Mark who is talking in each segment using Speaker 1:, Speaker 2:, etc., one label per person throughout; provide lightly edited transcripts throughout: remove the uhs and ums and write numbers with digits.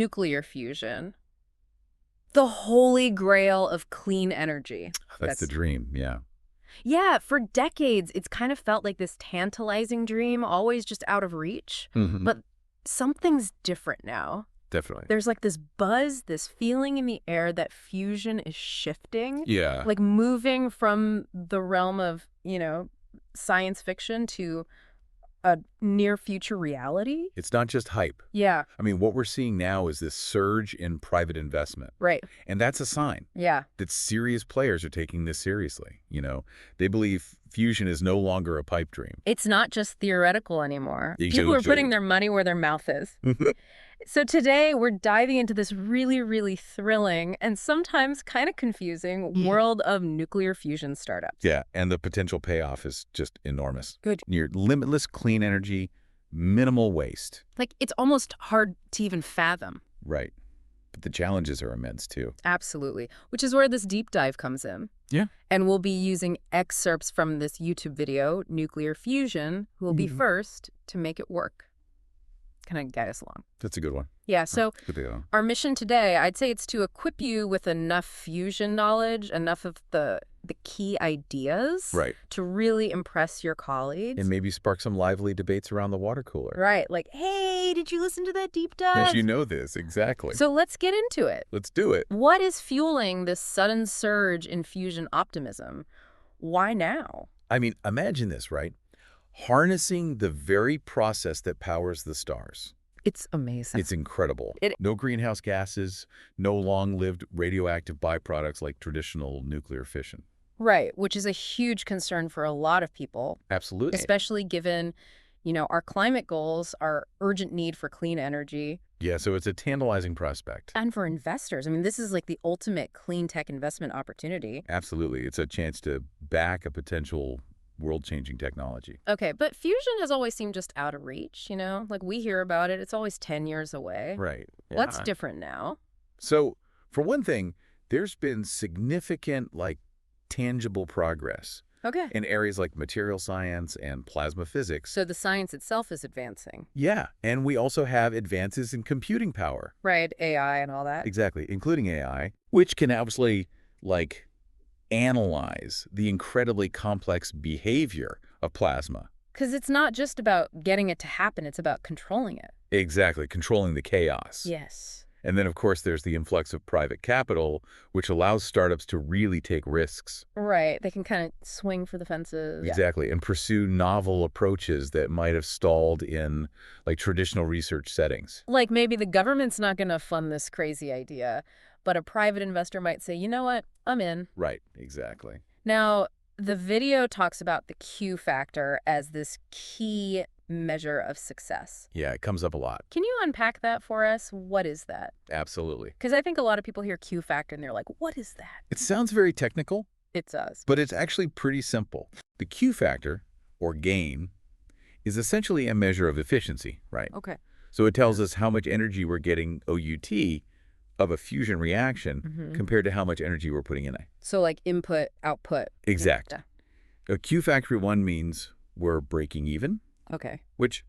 Speaker 1: nuclear fusion, the holy grail of clean energy.
Speaker 2: That's the dream, yeah.
Speaker 1: Yeah, for decades, it's kind of felt like this tantalizing dream, always just out of reach.
Speaker 2: Hmm.
Speaker 1: But something's different now.
Speaker 2: Definitely.
Speaker 1: There's like this buzz, this feeling in the air that fusion is shifting,
Speaker 2: Yeah.
Speaker 1: like moving from the realm of, science fiction to a near future reality.
Speaker 2: It's not just hype.
Speaker 1: Yeah,
Speaker 2: I mean, what we're seeing now is this surge in private investment.
Speaker 1: right.
Speaker 2: And that's a sign
Speaker 1: Yeah.
Speaker 2: that serious players are taking this seriously. They believe fusion is no longer a pipe dream.
Speaker 1: It's not just theoretical anymore. People are
Speaker 2: Exactly.
Speaker 1: putting their money where their mouth is. So today we're diving into this really, really thrilling and sometimes kind of confusing world of nuclear fusion startups.
Speaker 2: Yeah, and the potential payoff is just enormous.
Speaker 1: Good.
Speaker 2: Near limitless clean energy, minimal waste.
Speaker 1: Like, it's almost hard to even fathom.
Speaker 2: Right. But the challenges are immense, too.
Speaker 1: Absolutely. Which is where this deep dive comes in.
Speaker 2: Yeah.
Speaker 1: And we'll be using excerpts from this YouTube video, Nuclear Fusion, who will be first to make it work. Kind of guide us along.
Speaker 2: That's a good one.
Speaker 1: Yeah, so
Speaker 2: Good to go.
Speaker 1: our mission today, I'd say it's to equip you with enough fusion knowledge, enough of the key ideas
Speaker 2: Right.
Speaker 1: to really impress your colleagues.
Speaker 2: And maybe spark some lively debates around the water cooler.
Speaker 1: Right, like, hey, did you listen to that deep dive?
Speaker 2: Yes, you know this, exactly.
Speaker 1: So let's get into it.
Speaker 2: Let's do it.
Speaker 1: What is fueling this sudden surge in fusion optimism? Why now?
Speaker 2: I mean, imagine this, right? Harnessing the very process that powers the stars.
Speaker 1: It's amazing.
Speaker 2: It's incredible.
Speaker 1: It-
Speaker 2: No greenhouse gases, no long-lived radioactive byproducts like traditional nuclear fission.
Speaker 1: Right, which is a huge concern for a lot of people,
Speaker 2: Absolutely.
Speaker 1: especially given, our climate goals, our urgent need for clean energy,
Speaker 2: Yeah, so it's a tantalizing prospect.
Speaker 1: and for investors. I mean, this is like the ultimate clean tech investment opportunity.
Speaker 2: Absolutely. It's a chance to back a potential world-changing technology.
Speaker 1: Okay, but fusion has always seemed just out of reach, Like, we hear about it, it's always 10 years away.
Speaker 2: Right.
Speaker 1: What's different now?
Speaker 2: So, for one thing, there's been significant, tangible progress
Speaker 1: Okay.
Speaker 2: in areas like material science and plasma physics.
Speaker 1: So the science itself is advancing.
Speaker 2: Yeah, and we also have advances in computing power.
Speaker 1: Right, AI and all that.
Speaker 2: Exactly, including AI, which can obviously, analyze the incredibly complex behavior of plasma.
Speaker 1: Because it's not just about getting it to happen, it's about controlling it.
Speaker 2: Exactly, controlling the chaos.
Speaker 1: Yes.
Speaker 2: And then, of course, there's the influx of private capital, which allows startups to really take risks.
Speaker 1: Right, they can kind of swing for the fences.
Speaker 2: Exactly, and pursue novel approaches that might have stalled in, traditional research settings.
Speaker 1: Like, maybe the government's not going to fund this crazy idea, but a private investor might say, you know what, I'm in.
Speaker 2: Right, exactly.
Speaker 1: Now, the video talks about the Q factor as this key measure of success.
Speaker 2: Yeah, it comes up a lot.
Speaker 1: Can you unpack that for us? What is that?
Speaker 2: Absolutely.
Speaker 1: Because I think a lot of people hear Q factor and they're like, what is that?
Speaker 2: It sounds very technical,
Speaker 1: It does.
Speaker 2: but it's actually pretty simple. The Q factor, or gain, is essentially a measure of efficiency, right?
Speaker 1: Okay.
Speaker 2: So it tells us how much energy we're getting OUT of a fusion reaction compared to how much energy we're putting in it.
Speaker 1: So like input, output.
Speaker 2: Exact.
Speaker 1: Yeah.
Speaker 2: A Q factor 1 means we're breaking even,
Speaker 1: Okay.
Speaker 2: which,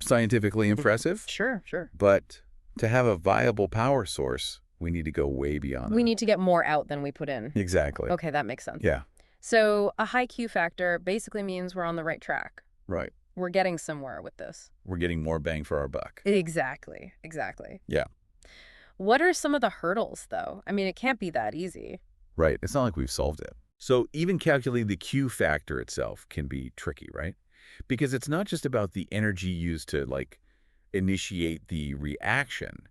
Speaker 2: scientifically impressive.
Speaker 1: Sure.
Speaker 2: But to have a viable power source, we need to go way beyond that.
Speaker 1: We need to get more out than we put in.
Speaker 2: Exactly.
Speaker 1: Okay, that makes sense.
Speaker 2: Yeah,
Speaker 1: So a high Q factor basically means we're on the right track.
Speaker 2: right.
Speaker 1: We're getting somewhere with this.
Speaker 2: We're getting more bang for our buck.
Speaker 1: Exactly.
Speaker 2: Yeah.
Speaker 1: What are some of the hurdles, though? I mean, it can't be that easy.
Speaker 2: Right. It's not like we've solved it. So even calculating the Q factor itself can be tricky, right? Because it's not just about the energy used to, initiate the reaction,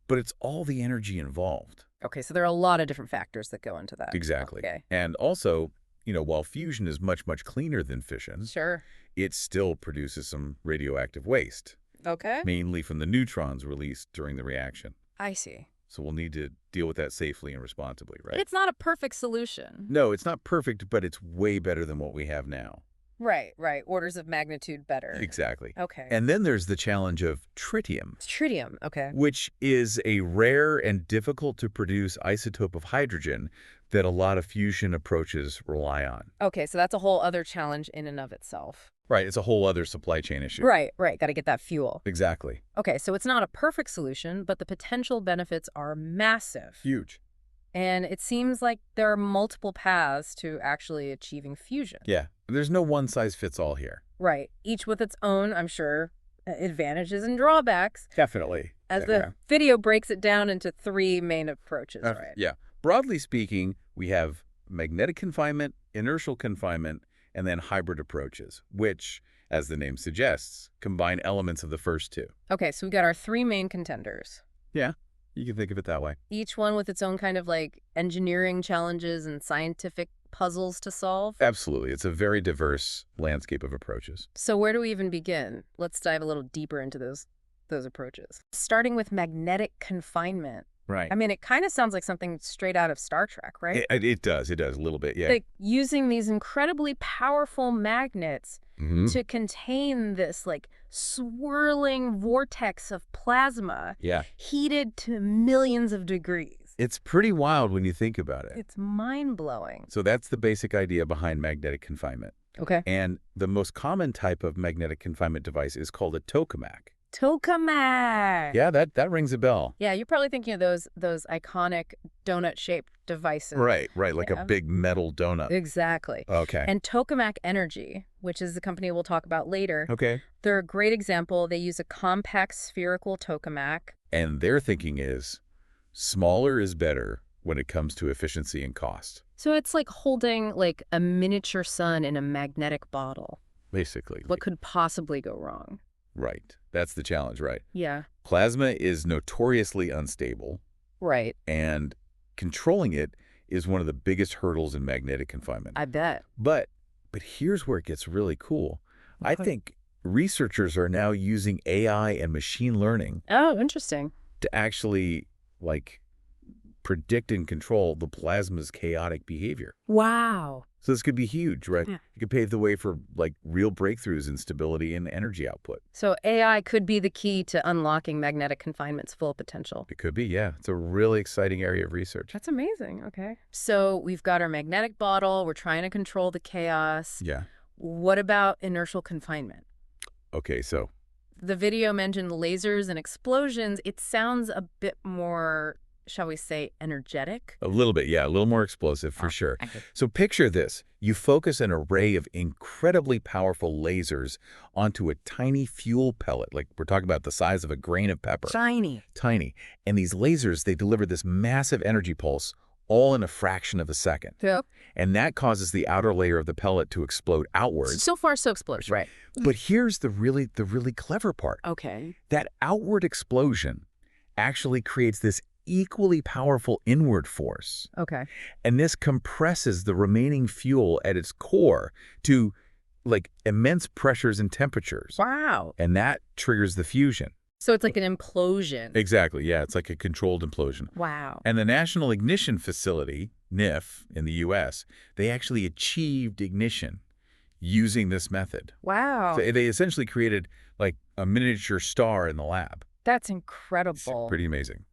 Speaker 2: but it's all the energy involved.
Speaker 1: Okay, so there are a lot of different factors that go into that.
Speaker 2: Exactly.
Speaker 1: Okay.
Speaker 2: And also, while fusion is much, much cleaner than fission,
Speaker 1: Sure.
Speaker 2: it still produces some radioactive waste,
Speaker 1: Okay.
Speaker 2: mainly from the neutrons released during the reaction.
Speaker 1: I see.
Speaker 2: So we'll need to deal with that safely and responsibly, right?
Speaker 1: It's not a perfect solution.
Speaker 2: No, it's not perfect, but it's way better than what we have now.
Speaker 1: Right. Orders of magnitude better.
Speaker 2: Exactly.
Speaker 1: Okay.
Speaker 2: And then there's the challenge of tritium,
Speaker 1: Tritium. Okay.
Speaker 2: which is a rare and difficult to produce isotope of hydrogen that a lot of fusion approaches rely on.
Speaker 1: Okay, so that's a whole other challenge in and of itself.
Speaker 2: Right, it's a whole other supply chain issue.
Speaker 1: Right, right. Got to get that fuel.
Speaker 2: Exactly.
Speaker 1: Okay, so it's not a perfect solution, but the potential benefits are massive.
Speaker 2: Huge.
Speaker 1: And it seems like there are multiple paths to actually achieving fusion.
Speaker 2: Yeah, there's no one-size-fits-all here.
Speaker 1: Right. Each with its own, I'm sure, advantages and drawbacks.
Speaker 2: Definitely.
Speaker 1: As the video breaks it down into 3 main approaches, right?
Speaker 2: Yeah. Broadly speaking, we have magnetic confinement, inertial confinement, and then hybrid approaches, which, as the name suggests, combine elements of the first 2.
Speaker 1: Okay, so we got our 3 main contenders.
Speaker 2: Yeah, you can think of it that way.
Speaker 1: Each one with its own kind of like engineering challenges and scientific puzzles to solve.
Speaker 2: Absolutely. It's a very diverse landscape of approaches.
Speaker 1: So where do we even begin? Let's dive a little deeper into those approaches. Starting with magnetic confinement.
Speaker 2: Right.
Speaker 1: I mean, it kind of sounds like something straight out of Star Trek, right?
Speaker 2: It does. It does a little bit, yeah.
Speaker 1: Like using these incredibly powerful magnets to contain this like swirling vortex of plasma heated to millions of degrees.
Speaker 2: It's pretty wild when you think about it.
Speaker 1: It's mind-blowing.
Speaker 2: So that's the basic idea behind magnetic confinement.
Speaker 1: Okay.
Speaker 2: And the most common type of magnetic confinement device is called a tokamak.
Speaker 1: Tokamak.
Speaker 2: Yeah, that rings a bell.
Speaker 1: Yeah, you're probably thinking of those iconic donut-shaped devices.
Speaker 2: Right, like a big metal donut.
Speaker 1: Exactly.
Speaker 2: Okay.
Speaker 1: And Tokamak Energy, which is the company we'll talk about later,
Speaker 2: Okay.
Speaker 1: they're a great example. They use a compact spherical tokamak.
Speaker 2: And their thinking is smaller is better when it comes to efficiency and cost.
Speaker 1: So it's like holding like a miniature sun in a magnetic bottle.
Speaker 2: Basically.
Speaker 1: What could possibly go wrong?
Speaker 2: Right. That's the challenge, right?
Speaker 1: Yeah.
Speaker 2: Plasma is notoriously unstable,
Speaker 1: Right.
Speaker 2: and controlling it is one of the biggest hurdles in magnetic confinement.
Speaker 1: I bet.
Speaker 2: But here's where it gets really cool. I think researchers are now using AI and machine learning
Speaker 1: Oh, interesting.
Speaker 2: to actually, like, predict and control the plasma's chaotic behavior.
Speaker 1: Wow.
Speaker 2: So this could be huge, right?
Speaker 1: Yeah.
Speaker 2: It could pave the way for, like, real breakthroughs in stability and energy output.
Speaker 1: So AI could be the key to unlocking magnetic confinement's full potential.
Speaker 2: It could be, yeah. It's a really exciting area of research.
Speaker 1: That's amazing. Okay. So we've got our magnetic bottle. We're trying to control the chaos.
Speaker 2: Yeah.
Speaker 1: What about inertial confinement?
Speaker 2: Okay, so
Speaker 1: The video mentioned lasers and explosions. It sounds a bit more, shall we say, energetic?
Speaker 2: a little bit, yeah, a little more explosive for sure.
Speaker 1: Okay.
Speaker 2: So picture this. You focus an array of incredibly powerful lasers onto a tiny fuel pellet, like we're talking about the size of a grain of pepper.
Speaker 1: Shiny.
Speaker 2: Tiny. And these lasers, they deliver this massive energy pulse all in a fraction of a second.
Speaker 1: Yeah.
Speaker 2: And that causes the outer layer of the pellet to explode outwards.
Speaker 1: So far, so explosive. Right.
Speaker 2: But here's the really clever part.
Speaker 1: Okay.
Speaker 2: That outward explosion actually creates this equally powerful inward force.
Speaker 1: Okay.
Speaker 2: And this compresses the remaining fuel at its core to, like, immense pressures and temperatures.
Speaker 1: Wow.
Speaker 2: And that triggers the fusion.
Speaker 1: So it's like an implosion.
Speaker 2: Exactly, yeah. It's like a controlled implosion.
Speaker 1: Wow.
Speaker 2: And the National Ignition Facility, NIF, in the U.S., they actually achieved ignition using this method.
Speaker 1: Wow.
Speaker 2: So they essentially created, like, a miniature star in the lab.
Speaker 1: That's
Speaker 2: It's
Speaker 1: incredible.
Speaker 2: pretty amazing.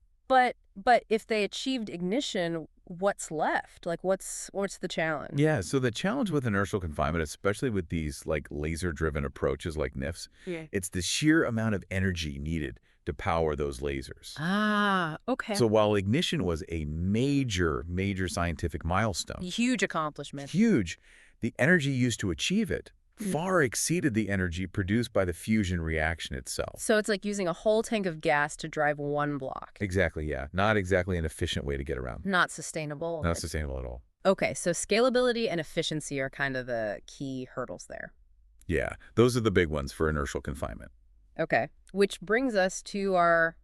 Speaker 1: But if they achieved ignition, what's left? Like, what's the challenge?
Speaker 2: Yeah, so the challenge with inertial confinement, especially with these, like, laser-driven approaches like NIFs, it's the sheer amount of energy needed to power those lasers.
Speaker 1: Ah, okay.
Speaker 2: So while ignition was a major scientific milestone,
Speaker 1: Huge accomplishment.
Speaker 2: huge, the energy used to achieve it far exceeded the energy produced by the fusion reaction itself.
Speaker 1: So it's like using a whole tank of gas to drive one block.
Speaker 2: Exactly, yeah. Not exactly an efficient way to get around.
Speaker 1: Not sustainable.
Speaker 2: Not sustainable at all.
Speaker 1: Okay, so scalability and efficiency are kind of the key hurdles there.
Speaker 2: Yeah, those are the big ones for inertial confinement.
Speaker 1: Okay, which brings us to our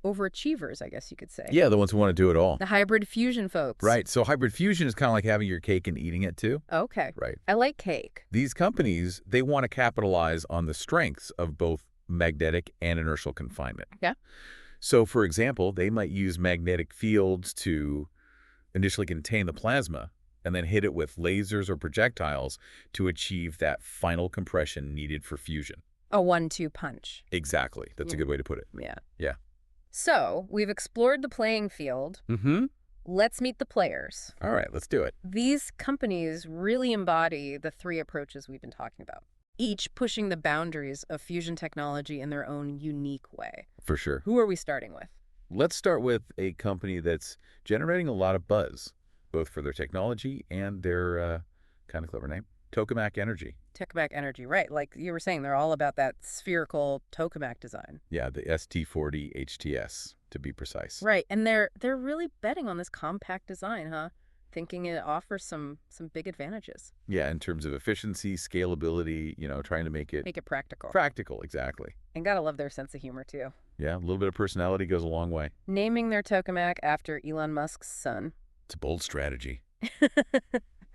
Speaker 1: overachievers, I guess you could say.
Speaker 2: Yeah, the ones who want to do it all.
Speaker 1: The hybrid fusion folks.
Speaker 2: Right, so hybrid fusion is kind of like having your cake and eating it too.
Speaker 1: Okay.
Speaker 2: Right.
Speaker 1: I like cake.
Speaker 2: These companies, they want to capitalize on the strengths of both magnetic and inertial confinement.
Speaker 1: Yeah.
Speaker 2: So, for example, they might use magnetic fields to initially contain the plasma and then hit it with lasers or projectiles to achieve that final compression needed for fusion.
Speaker 1: A 1-2 punch.
Speaker 2: Exactly. That's a good way to put it.
Speaker 1: Yeah.
Speaker 2: Yeah.
Speaker 1: So we've explored the playing field.
Speaker 2: Mm-hmm.
Speaker 1: Let's meet the players.
Speaker 2: All right, let's do it.
Speaker 1: These companies really embody the 3 approaches we've been talking about. each pushing the boundaries of fusion technology in their own unique way.
Speaker 2: For sure.
Speaker 1: Who are we starting with?
Speaker 2: Let's start with a company that's generating a lot of buzz, both for their technology and their kind of clever name, Tokamak Energy.
Speaker 1: Tokamak Energy, right. Like you were saying, they're all about that spherical tokamak design.
Speaker 2: Yeah, the ST40 HTS, to be precise.
Speaker 1: Right, and they're really betting on this compact design, huh? Thinking it offers some big advantages.
Speaker 2: Yeah, in terms of efficiency, scalability, trying to make it
Speaker 1: practical.
Speaker 2: Practical, exactly.
Speaker 1: And gotta love their sense of humor, too.
Speaker 2: Yeah, a little bit of personality goes a long way.
Speaker 1: Naming their tokamak after Elon Musk's son.
Speaker 2: It's a bold strategy.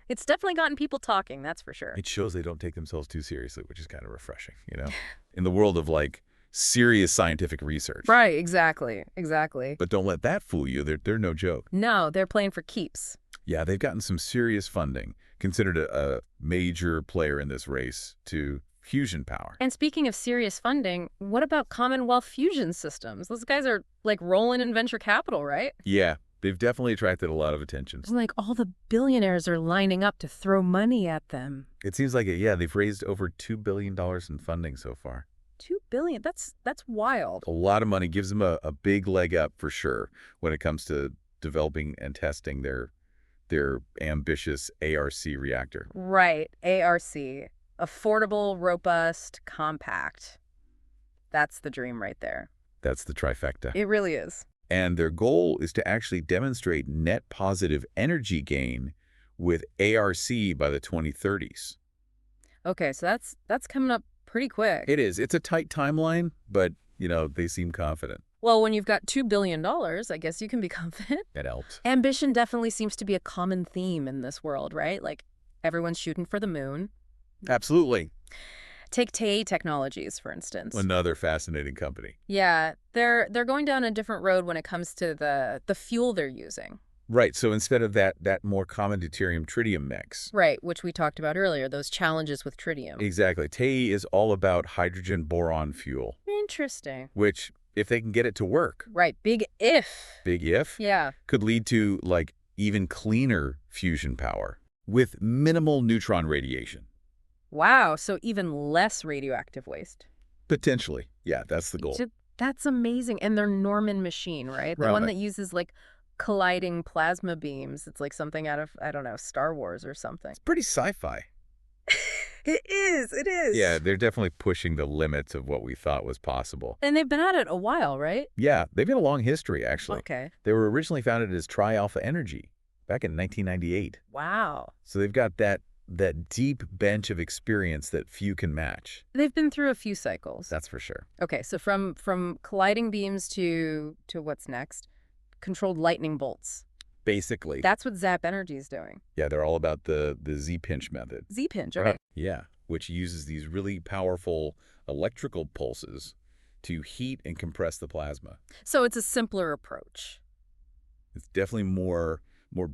Speaker 1: It's definitely gotten people talking, that's for sure.
Speaker 2: It shows they don't take themselves too seriously, which is kind of refreshing, in the world of, serious scientific research.
Speaker 1: Right, exactly.
Speaker 2: But don't let that fool you. They're no joke.
Speaker 1: No, they're playing for keeps.
Speaker 2: Yeah, they've gotten some serious funding, considered a major player in this race to fusion power.
Speaker 1: And speaking of serious funding, what about Commonwealth Fusion Systems? Those guys are, rolling in venture capital, right?
Speaker 2: Yeah, they've definitely attracted a lot of attention.
Speaker 1: It's like all the billionaires are lining up to throw money at them.
Speaker 2: It seems like it, yeah. They've raised over $2 billion in funding so far.
Speaker 1: $2 billion? That's wild.
Speaker 2: A lot of money. Gives them a big leg up for sure when it comes to developing and testing their ambitious ARC reactor.
Speaker 1: Right, ARC. Affordable, robust, compact. That's the dream right there.
Speaker 2: That's the trifecta.
Speaker 1: It really is.
Speaker 2: And their goal is to actually demonstrate net positive energy gain with ARC by the 2030s.
Speaker 1: Okay, so that's coming up pretty quick.
Speaker 2: It is. It's a tight timeline, but, they seem confident.
Speaker 1: Well, when you've got $2 billion, I guess you can be confident.
Speaker 2: That helps.
Speaker 1: Ambition definitely seems to be a common theme in this world, right? Like, everyone's shooting for the moon.
Speaker 2: Absolutely.
Speaker 1: Take TE Technologies, for instance.
Speaker 2: Another fascinating company.
Speaker 1: Yeah, they're going down a different road when it comes to the fuel they're using.
Speaker 2: Right, so instead of that more common deuterium-tritium mix.
Speaker 1: Right, which we talked about earlier, those challenges with tritium.
Speaker 2: Exactly. TE is all about hydrogen-boron fuel.
Speaker 1: Interesting.
Speaker 2: Which, if they can get it to work.
Speaker 1: Right, big if.
Speaker 2: Big if?
Speaker 1: Yeah.
Speaker 2: Could lead to, even cleaner fusion power with minimal neutron radiation.
Speaker 1: Wow, so even less radioactive waste.
Speaker 2: Potentially. Yeah, that's the goal.
Speaker 1: That's amazing. And their Norman machine, right? The one that uses, colliding plasma beams. It's like something out of, I don't know, Star Wars or something.
Speaker 2: It's pretty sci-fi.
Speaker 1: It is.
Speaker 2: Yeah, they're definitely pushing the limits of what we thought was possible.
Speaker 1: And they've been at it a while, right?
Speaker 2: Yeah, they've got a long history, actually.
Speaker 1: Okay.
Speaker 2: They were originally founded as Tri-Alpha Energy back in 1998.
Speaker 1: Wow.
Speaker 2: So they've got that deep bench of experience that few can match.
Speaker 1: They've been through a few cycles.
Speaker 2: That's for sure.
Speaker 1: Okay, so from colliding beams to what's next? Controlled lightning bolts.
Speaker 2: Basically.
Speaker 1: That's what Zap Energy is doing.
Speaker 2: Yeah, they're all about the Z-pinch method.
Speaker 1: Z-pinch, okay.
Speaker 2: Yeah, which uses these really powerful electrical pulses to heat and compress the plasma.
Speaker 1: So it's a simpler approach.
Speaker 2: It's definitely more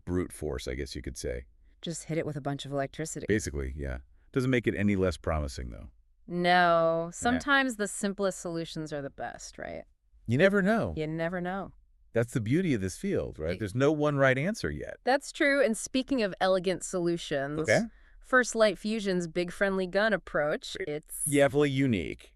Speaker 2: brute force, I guess you could say.
Speaker 1: Just hit it with a bunch of electricity.
Speaker 2: Basically, yeah. Doesn't make it any less promising, though.
Speaker 1: No. Sometimes the simplest solutions are the best, right?
Speaker 2: You never know.
Speaker 1: You never know.
Speaker 2: That's the beauty of this field, right? There's no one right answer yet.
Speaker 1: That's true. And speaking of elegant solutions,
Speaker 2: okay.
Speaker 1: First Light Fusion's big friendly gun approach, it's
Speaker 2: definitely unique.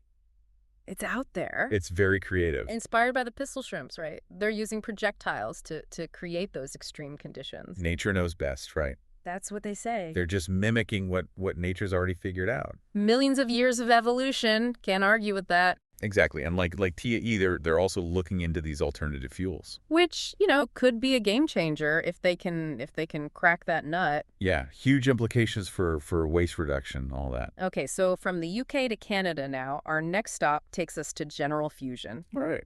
Speaker 1: It's out there.
Speaker 2: It's very creative.
Speaker 1: Inspired by the pistol shrimps, right? They're using projectiles to create those extreme conditions.
Speaker 2: Nature knows best, right?
Speaker 1: That's what they say.
Speaker 2: They're just mimicking what nature's already figured out.
Speaker 1: Millions of years of evolution. Can't argue with that.
Speaker 2: Exactly. And like TAE, they're also looking into these alternative fuels.
Speaker 1: Which, could be a game changer if they can crack that nut.
Speaker 2: Yeah, huge implications for waste reduction, all that.
Speaker 1: Okay, so from the UK to Canada now, our next stop takes us to General Fusion.
Speaker 2: Right.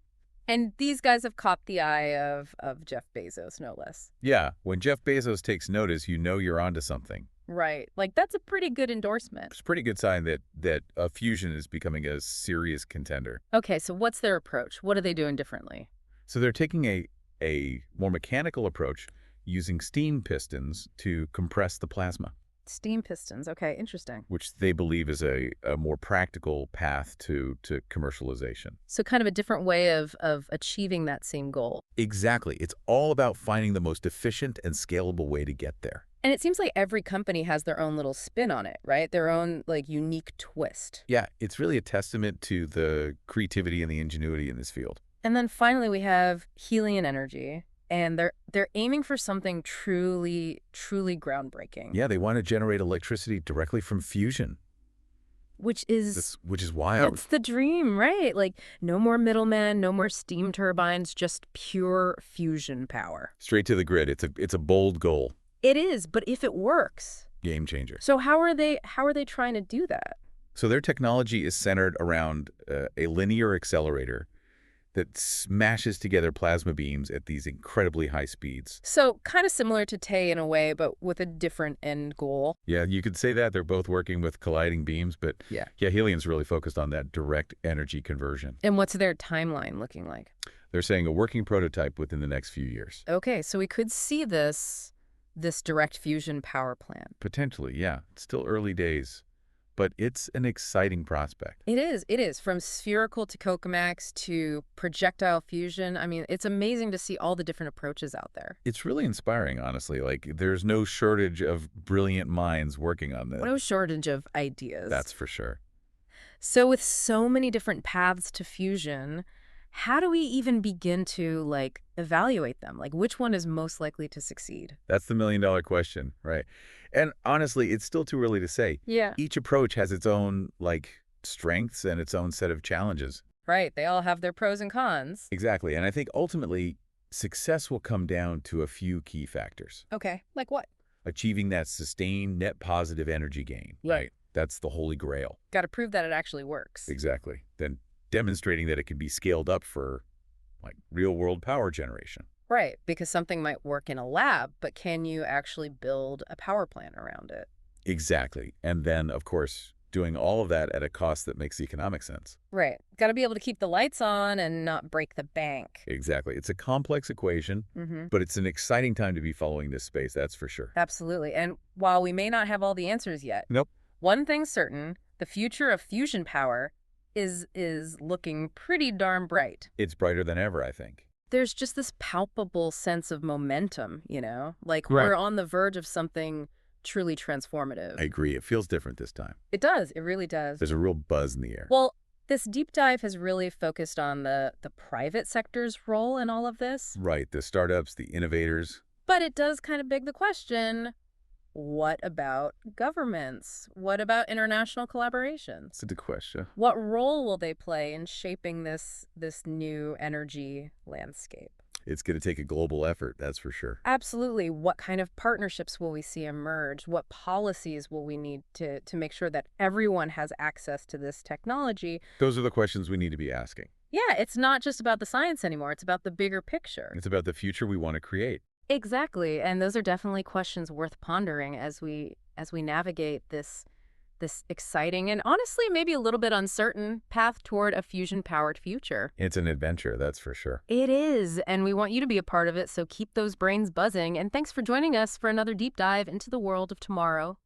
Speaker 1: And these guys have caught the eye of Jeff Bezos, no less.
Speaker 2: Yeah, when Jeff Bezos takes notice, you know you're onto something.
Speaker 1: Right. That's a pretty good endorsement.
Speaker 2: It's a pretty good sign that fusion is becoming a serious contender.
Speaker 1: Okay, so what's their approach? What are they doing differently?
Speaker 2: So they're taking a more mechanical approach using steam pistons to compress the plasma.
Speaker 1: Steam pistons. Okay, interesting.
Speaker 2: Which they believe is a more practical path to commercialization.
Speaker 1: So kind of a different way of achieving that same goal.
Speaker 2: Exactly. It's all about finding the most efficient and scalable way to get there.
Speaker 1: And it seems like every company has their own little spin on it, right? Their own, like, unique twist.
Speaker 2: Yeah, it's really a testament to the creativity and the ingenuity in this field.
Speaker 1: And then finally we have Helion Energy, and they're aiming for something truly, truly groundbreaking.
Speaker 2: Yeah, they want to generate electricity directly from fusion.
Speaker 1: Which is
Speaker 2: wild.
Speaker 1: That's the dream, right? Like, no more middlemen, no more steam turbines, just pure fusion power.
Speaker 2: Straight to the grid. It's a bold goal.
Speaker 1: It is, but if it works,
Speaker 2: Game changer.
Speaker 1: so how are they trying to do that?
Speaker 2: So their technology is centered around a linear accelerator that smashes together plasma beams at these incredibly high speeds.
Speaker 1: So kind of similar to TAE in a way, but with a different end goal.
Speaker 2: Yeah, you could say that. They're both working with colliding beams, but yeah, Helion's really focused on that direct energy conversion.
Speaker 1: And what's their timeline looking like?
Speaker 2: They're saying a working prototype within the next few years.
Speaker 1: Okay, so we could see this direct fusion power plant.
Speaker 2: Potentially, yeah. It's still early days, but it's an exciting prospect.
Speaker 1: It is. From spherical to tokamaks to projectile fusion. I mean, it's amazing to see all the different approaches out there.
Speaker 2: It's really inspiring, honestly. Like, there's no shortage of brilliant minds working on this.
Speaker 1: No shortage of ideas.
Speaker 2: That's for sure.
Speaker 1: So with so many different paths to fusion, how do we even begin to, like, evaluate them? Like, which one is most likely to succeed?
Speaker 2: That's the million-dollar question, right? And honestly, it's still too early to say.
Speaker 1: Yeah.
Speaker 2: Each approach has its own, like, strengths and its own set of challenges.
Speaker 1: Right. They all have their pros and cons.
Speaker 2: Exactly. And I think ultimately, success will come down to a few key factors.
Speaker 1: Okay. Like what?
Speaker 2: Achieving that sustained net positive energy gain. Right. That's the holy grail.
Speaker 1: Got to prove that it actually works.
Speaker 2: Exactly. Then demonstrating that it can be scaled up for, like, real-world power generation.
Speaker 1: Right, because something might work in a lab, but can you actually build a power plant around it?
Speaker 2: Exactly. And then, of course, doing all of that at a cost that makes economic sense.
Speaker 1: Right. Got to be able to keep the lights on and not break the bank.
Speaker 2: Exactly. It's a complex equation, but it's an exciting time to be following this space, that's for sure.
Speaker 1: Absolutely. And while we may not have all the answers yet,
Speaker 2: Nope.
Speaker 1: One thing's certain, the future of fusion power is looking pretty darn bright.
Speaker 2: It's brighter than ever, I think.
Speaker 1: There's just this palpable sense of momentum, you know? Like, we're on the verge of something truly transformative.
Speaker 2: I agree. It feels different this time.
Speaker 1: It does. It really does.
Speaker 2: There's a real buzz in the air.
Speaker 1: Well, this deep dive has really focused on the private sector's role in all of this.
Speaker 2: Right. The startups, the innovators.
Speaker 1: But it does kind of beg the question, what about governments? What about international collaborations?
Speaker 2: That's a good question.
Speaker 1: What role will they play in shaping this new energy landscape?
Speaker 2: It's going to take a global effort, that's for sure.
Speaker 1: Absolutely. What kind of partnerships will we see emerge? What policies will we need to make sure that everyone has access to this technology?
Speaker 2: Those are the questions we need to be asking.
Speaker 1: Yeah, it's not just about the science anymore. It's about the bigger picture.
Speaker 2: It's about the future we want to create.
Speaker 1: Exactly. And those are definitely questions worth pondering as we navigate this exciting and honestly maybe a little bit uncertain path toward a fusion-powered future.
Speaker 2: It's an adventure, that's for sure.
Speaker 1: It is, and we want you to be a part of it, so keep those brains buzzing. And thanks for joining us for another deep dive into the world of tomorrow.